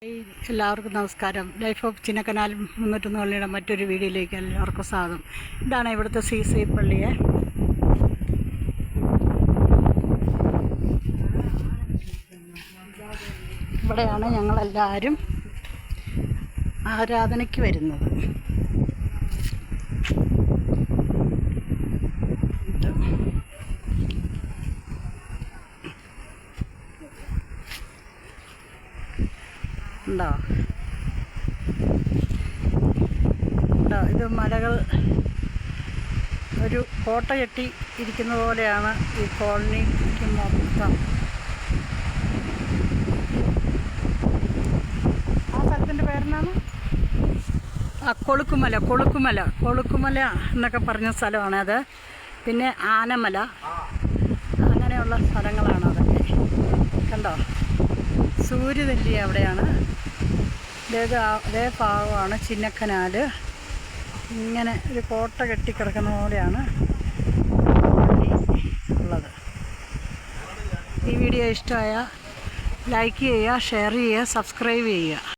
എല്ലാവർക്കും നമസ്കാരം. Life of Chinnakanal 301 മറ്റൊരു വീഡിയോയിലേക്ക് എല്ലാവർക്കും സ്വാഗതം. ഇതാണ് ഇവിടുത്തെ സി പള്ളിയെ. ഇവിടെയാണ് ഞങ്ങളെല്ലാവരും ആരാധനയ്ക്ക് വരുന്നത്. ഉണ്ടോ ഇത് മലകൾ ഒരു കോട്ട കെട്ടി ഇരിക്കുന്ന പോലെയാണ് ഈ കോളനിക്ക് മൊത്തം. ആ സ്ഥലത്തിൻ്റെ പേരെന്നാണ് കൊളുക്കുമല എന്നൊക്കെ പറഞ്ഞ സ്ഥലമാണ് അത്. പിന്നെ ആനമല, അങ്ങനെയുള്ള സ്ഥലങ്ങളാണ് അതൊക്കെ. കണ്ടോ, സൂര്യനെല്ലി അവിടെയാണ്. അതേ ഭാഗമാണ് ചിന്നക്കനാൽ. ഇങ്ങനെ ഒരു കോട്ട കെട്ടിക്കിടക്കുന്ന പോലെയാണ് ഉള്ളത്. ഈ വീഡിയോ ഇഷ്ടമായ ലൈക്ക് ചെയ്യുക, ഷെയർ ചെയ്യുക, സബ്സ്ക്രൈബ് ചെയ്യുക.